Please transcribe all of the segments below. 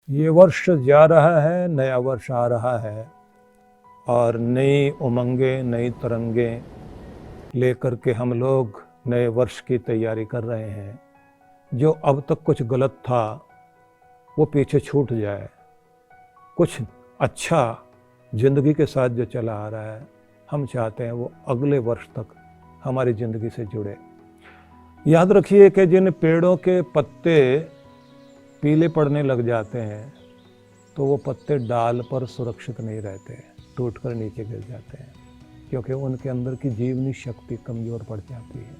ये वर्ष जा रहा है, नया वर्ष आ रहा है और नई उमंगें, नई तरंगें लेकर के हम लोग नए वर्ष की तैयारी कर रहे हैं। जो अब तक कुछ गलत था वो पीछे छूट जाए, कुछ अच्छा ज़िंदगी के साथ जो चला आ रहा है हम चाहते हैं वो अगले वर्ष तक हमारी ज़िंदगी से जुड़े। याद रखिए कि जिन पेड़ों के पत्ते पीले पड़ने लग जाते हैं तो वो पत्ते डाल पर सुरक्षित नहीं रहते, टूटकर नीचे गिर जाते हैं, क्योंकि उनके अंदर की जीवनी शक्ति कमज़ोर पड़ जाती है।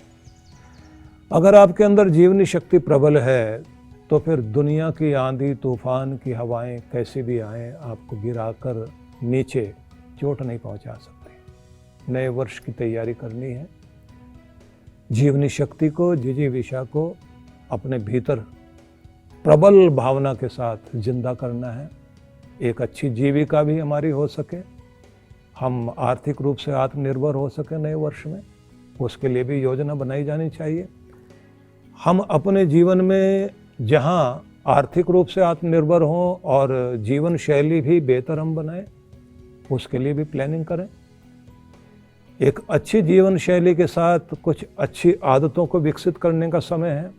अगर आपके अंदर जीवनी शक्ति प्रबल है तो फिर दुनिया की आंधी तूफान की हवाएं कैसी भी आएं आपको गिराकर नीचे चोट नहीं पहुंचा सकती। नए वर्ष की तैयारी करनी है, जीवनी शक्ति को, जिजीविषा को अपने भीतर प्रबल भावना के साथ जिंदा करना है। एक अच्छी जीविका भी हमारी हो सके, हम आर्थिक रूप से आत्मनिर्भर हो सके नए वर्ष में, उसके लिए भी योजना बनाई जानी चाहिए। हम अपने जीवन में जहां आर्थिक रूप से आत्मनिर्भर हों और जीवन शैली भी बेहतर हम बनाएं, उसके लिए भी प्लानिंग करें। एक अच्छी जीवन शैली के साथ कुछ अच्छी आदतों को विकसित करने का समय है।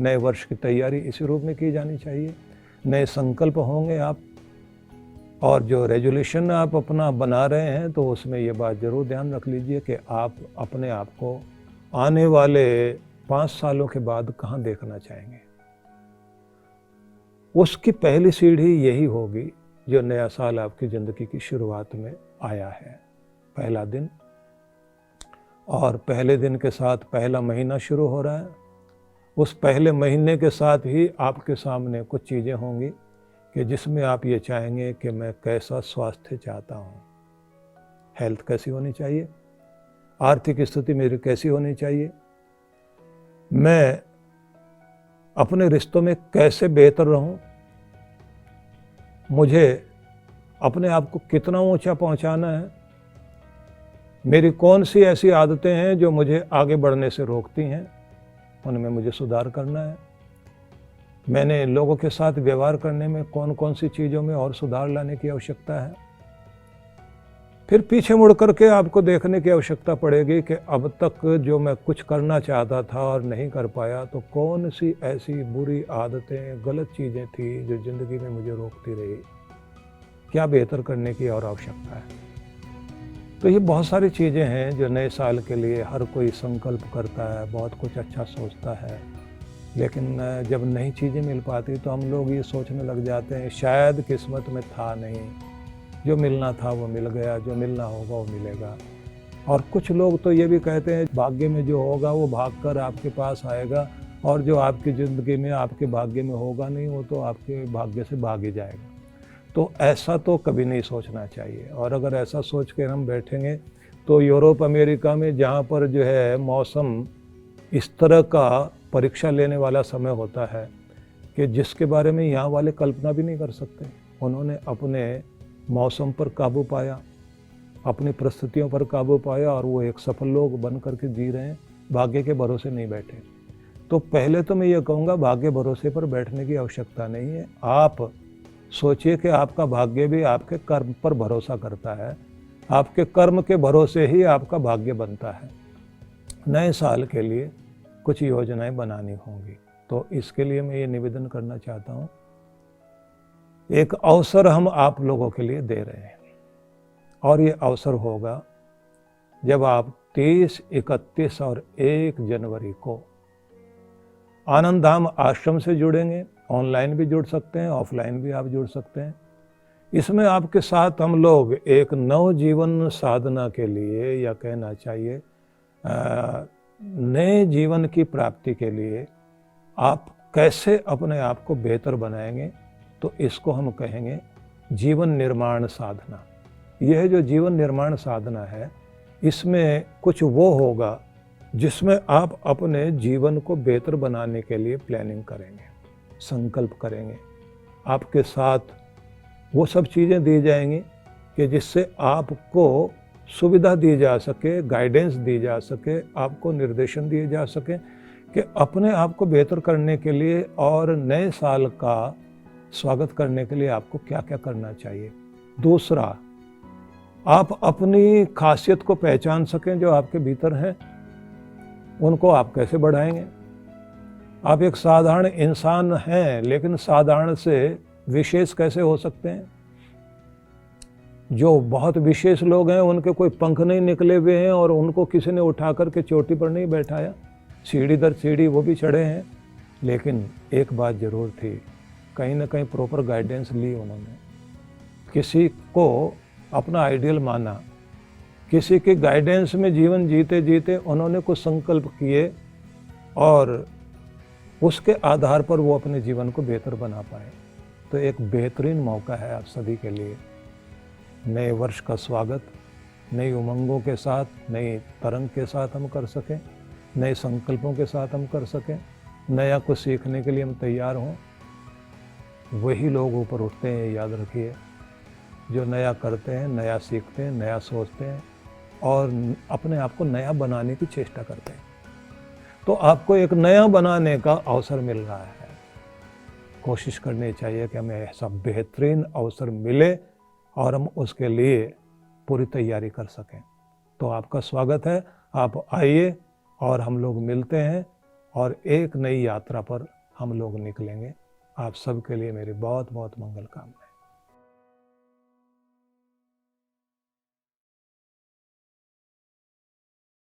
नए वर्ष की तैयारी इसी रूप में की जानी चाहिए। नए संकल्प होंगे आप, और जो रेजोल्यूशन आप अपना बना रहे हैं तो उसमें ये बात ज़रूर ध्यान रख लीजिए कि आप अपने आप को आने वाले 5 सालों के बाद कहाँ देखना चाहेंगे। उसकी पहली सीढ़ी यही होगी जो नया साल आपकी ज़िंदगी की शुरुआत में आया है, पहला दिन, और पहले दिन के साथ पहला महीना शुरू हो रहा है। उस पहले महीने के साथ ही आपके सामने कुछ चीज़ें होंगी कि जिसमें आप ये चाहेंगे कि मैं कैसा स्वास्थ्य चाहता हूँ, हेल्थ कैसी होनी चाहिए, आर्थिक स्थिति मेरी कैसी होनी चाहिए, मैं अपने रिश्तों में कैसे बेहतर रहूँ, मुझे अपने आप को कितना ऊंचा पहुंचाना है, मेरी कौन सी ऐसी आदतें हैं जो मुझे आगे बढ़ने से रोकती हैं, उनमें मुझे सुधार करना है। मैंने लोगों के साथ व्यवहार करने में कौन कौन सी चीज़ों में और सुधार लाने की आवश्यकता है। फिर पीछे मुड़ करके आपको देखने की आवश्यकता पड़ेगी कि अब तक जो मैं कुछ करना चाहता था और नहीं कर पाया, तो कौन सी ऐसी बुरी आदतें, गलत चीज़ें थी जो ज़िंदगी में मुझे रोकती रही, क्या बेहतर करने की और आवश्यकता है। तो ये बहुत सारी चीज़ें हैं जो नए साल के लिए हर कोई संकल्प करता है, बहुत कुछ अच्छा सोचता है, लेकिन जब नई चीज़ें मिल पाती तो हम लोग ये सोचने लग जाते हैं शायद किस्मत में था नहीं, जो मिलना था वो मिल गया, जो मिलना होगा वो मिलेगा। और कुछ लोग तो ये भी कहते हैं भाग्य में जो होगा वो भागकर आपके पास आएगा, और जो आपकी ज़िंदगी में आपके भाग्य में होगा नहीं वो तो आपके भाग्य से भाग ही जाएगा। तो ऐसा तो कभी नहीं सोचना चाहिए। और अगर ऐसा सोच कर हम बैठेंगे तो यूरोप अमेरिका में जहाँ पर जो है मौसम इस तरह का परीक्षा लेने वाला समय होता है कि जिसके बारे में यहाँ वाले कल्पना भी नहीं कर सकते, उन्होंने अपने मौसम पर काबू पाया, अपनी परिस्थितियों पर काबू पाया, और वो एक सफल लोग बन करके जी रहे हैं, भाग्य के भरोसे नहीं बैठे। तो पहले तो मैं ये कहूँगा भाग्य भरोसे पर बैठने की आवश्यकता नहीं है। आप सोचिए कि आपका भाग्य भी आपके कर्म पर भरोसा करता है, आपके कर्म के भरोसे ही आपका भाग्य बनता है। नए साल के लिए कुछ योजनाएं बनानी होंगी, तो इसके लिए मैं ये निवेदन करना चाहता हूँ, एक अवसर हम आप लोगों के लिए दे रहे हैं, और ये अवसर होगा जब आप 30, 31 और 1 जनवरी को आनंद धाम आश्रम से जुड़ेंगे। ऑनलाइन भी जुड़ सकते हैं, ऑफलाइन भी आप जुड़ सकते हैं। इसमें आपके साथ हम लोग एक नव जीवन साधना के लिए, या कहना चाहिए नए जीवन की प्राप्ति के लिए आप कैसे अपने आप को बेहतर बनाएंगे, तो इसको हम कहेंगे जीवन निर्माण साधना। यह जो जीवन निर्माण साधना है, इसमें कुछ वो होगा जिसमें आप अपने जीवन को बेहतर बनाने के लिए प्लानिंग करेंगे, संकल्प करेंगे। आपके साथ वो सब चीज़ें दी जाएंगी कि जिससे आपको सुविधा दी जा सके, गाइडेंस दी जा सके, आपको निर्देशन दिए जा सके कि अपने आप को बेहतर करने के लिए और नए साल का स्वागत करने के लिए आपको क्या क्या करना चाहिए। दूसरा, आप अपनी खासियत को पहचान सकें जो आपके भीतर है, उनको आप कैसे बढ़ाएंगे। आप एक साधारण इंसान हैं, लेकिन साधारण से विशेष कैसे हो सकते हैं। जो बहुत विशेष लोग हैं उनके कोई पंख नहीं निकले हुए हैं और उनको किसी ने उठा करके चोटी पर नहीं बैठाया, सीढ़ी दर सीढ़ी वो भी चढ़े हैं, लेकिन एक बात जरूर थी, कहीं ना कहीं प्रॉपर गाइडेंस ली उन्होंने। किसी को अपना आइडियल माना, किसी के गाइडेंस में जीवन जीते जीते उन्होंने कुछ संकल्प किए और उसके आधार पर वो अपने जीवन को बेहतर बना पाए। तो एक बेहतरीन मौका है आप सभी के लिए। नए वर्ष का स्वागत नई उमंगों के साथ, नई तरंग के साथ हम कर सकें, नए संकल्पों के साथ हम कर सकें, नया कुछ सीखने के लिए हम तैयार हों। वही लोग ऊपर उठते हैं, याद रखिए, जो नया करते हैं, नया सीखते हैं, नया सोचते हैं और अपने आप को नया बनाने की चेष्टा करते हैं। तो आपको एक नया बनाने का अवसर मिल रहा है। कोशिश करनी चाहिए कि हमें ऐसा बेहतरीन अवसर मिले और हम उसके लिए पूरी तैयारी कर सकें। तो आपका स्वागत है, आप आइए और हम लोग मिलते हैं और एक नई यात्रा पर हम लोग निकलेंगे। आप सबके लिए मेरी बहुत बहुत मंगल कामनाएं।